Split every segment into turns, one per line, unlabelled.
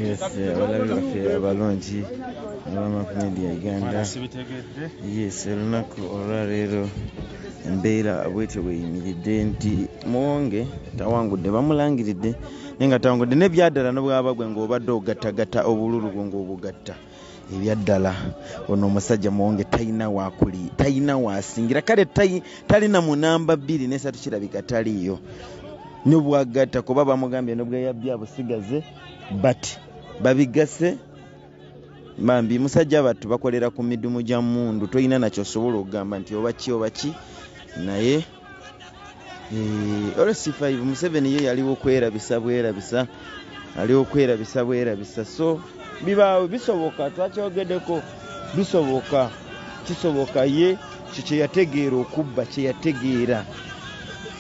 Yes, walabiwaffe abalungi ab'Amamedia Uganda. Yes, olunaku olwaleero embeera bwetyo bweyimiridde nti Muwonge tawangudde, bamulangiridde naye nga tawangudde n'ebyaddala n'obwaba gwe ng'obadde ogattagatta obululu bwo ng'obugatta ebyaddala. Ono omusajja Muwonge talina waakuli, talina waasingira, kale talina mu namba 2 ne 3 kirabika taliiyo n'obwagatta kuba bamugambye n'obweyabbye abusigaze bati babigase mambi musajja battu bakolera ku midumu gya mundu, toyina nakyo osobola okugamba nti oba ki naye RC5 Museveni ye yaliwo okwerabisa bwerabisa, aliwo okwerabisa bwerabisa. So bibaawo bisoboka, twakyogeddeko, bisoboka, kisoboka ye kye yategeera okubba, kye yategeera.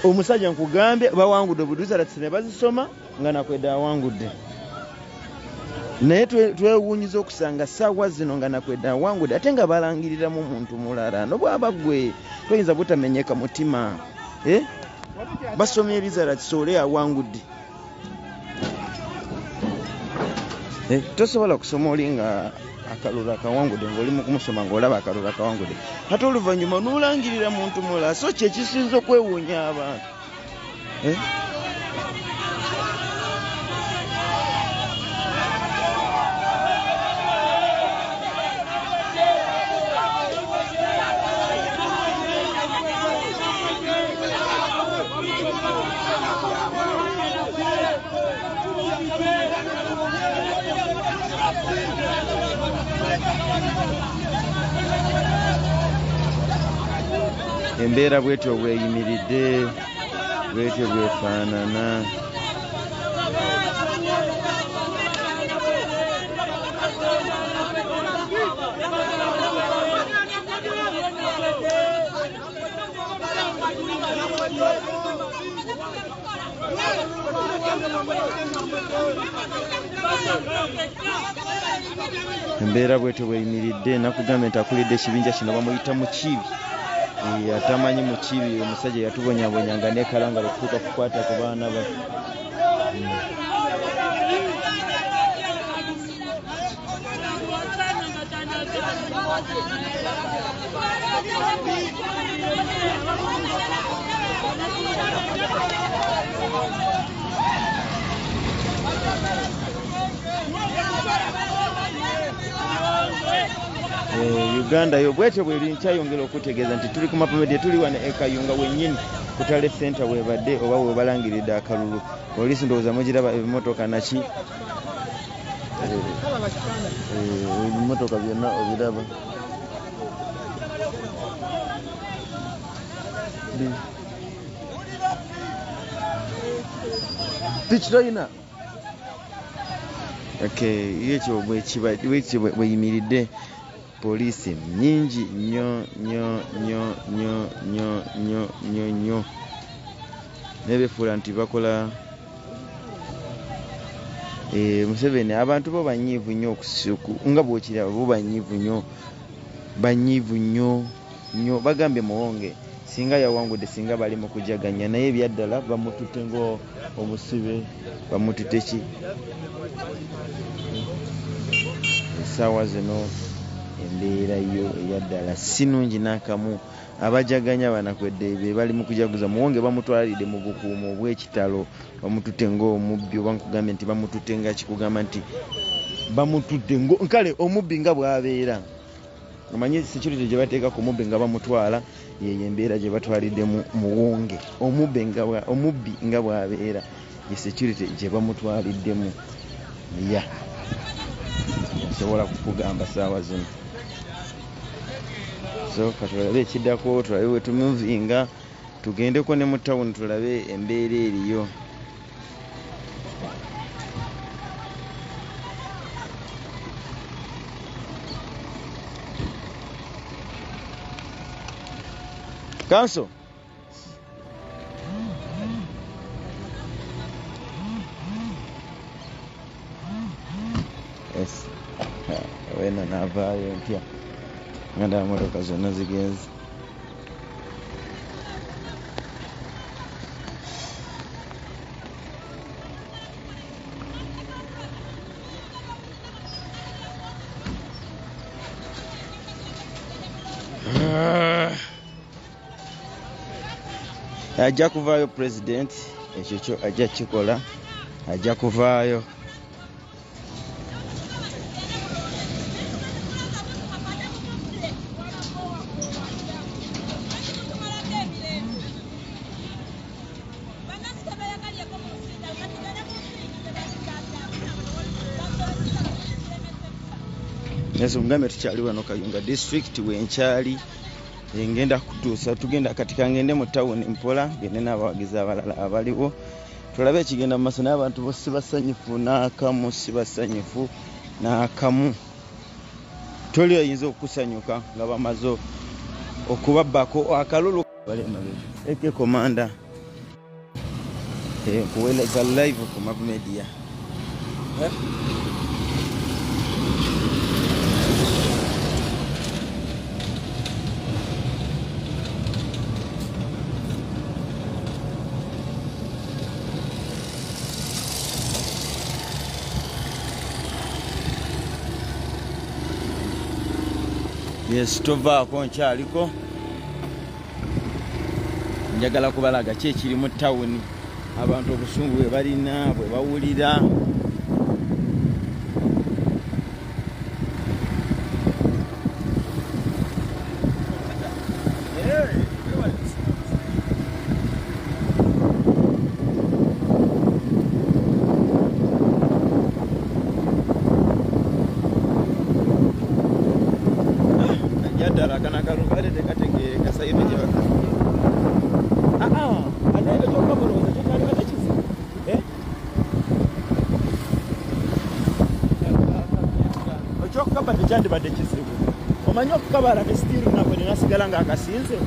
Omusajja nkugambye bawangudde obuduza ne bazisoma nga Nakwedde awangudde, naye twewuunyiza okusanga ssaawa zino nga Nakwedde awangudde ate nga balangiriramu muntu mulala. N'obwaba gwe toyinza butamenyeka mutima, basomye ebizala Kisole awangudde. Tosobola kusoma oli nga akalulu akawangudde ng'oli mu kumusoma ng'olaba akalulu akawangudde ate oluvannyuma n'olangirira muntu mulala. So kye kisinza okwewuunya abantu. Embeera bwetyo bweyimiridde, bwetyo bwefaanana. Embeera bwetyo bweyimiridde, nakugambye nti akulidde ekibinja kino bamuyita Mukiibi. Atamanyi Mukiibi omusajja yatubonyabonyanga n'ekalangala okutuuka kukwata ku baana be. Uganda yo bwetyo bweri nkyayongera okutegeeza nti tuli ku Mapamedia, tuli wano Kayunga wennyini ku Tale Center webadde oba webalangiridde akalulu. Poliisi ndowooza mugiraba ebimotoka naki ebimotoka byonna obiraba. Tikitoyina yekyo bweyimiridde. Poliisi nnyingi nnyo nebefuula nti bakola Museveni. Abantu bo banyiivu nnyo okusuku nga bw'okiraba, bo banyiivu nnyo bagambye Muwonge singa yawangudde, singa bali mu kujaganya, naye ebyaddala bamututte ng'omusibe, bamututte ki essaawa zino. Embeera yo eyaddala si nnungi n'akamu. Abajaganya Banakwedde be bali mu kujaguza Muwonge bamutwalidde mu bukuumo obw'ekitalo, bamututte ng'omubbi, oba nkugambye nti bamututte nga kikugamba nti bamututte nkale omubbi nga bw'abeera. Omanyi security gye bateeka ku mubbi nga bamutwala, yeyo embeera gye batwalidde Muwonge. Omubbi nga bw'abeera ye security gye bamutwaliddemu. Nsobola kukugamba ssaawa zino. So katulabe ekiddako, tulabe we tumuvinga, tugendeko ne mu tawuni tulabe embeera eriyo. Council. Yes. Wena navaayo ntya. Nganda motoka zonna zigenze. ajja kuvaayo president ekyo kyo ajja kikola ajja kuvaayo Yesu mugambe tukyali wano Kayunga district wenkyali ngenda kutuusa tugenda katika ngende mu town mpola ngende n'abawagizi abalala abaliwo tulabe ekigenda mu maaso n'abantu bose basanyufu n'akamu si basanyufu n'akamu toli oyinza okusanyuka nga bamaze okubabbako akalulu eke komanda kuweleza live ku Mabu Media Yes, tovaako nkyaliko njagala kubalaga ki ekiri mu tawuni abantu obusungu bwe balina bwe bawulira Yadala kana karubale de katenge kasayime je baka ade to kaboro to kali bade chisi ocho kabade chandi bade chisi omanyo kabala de stiru na kwenye nasigala nga akasinze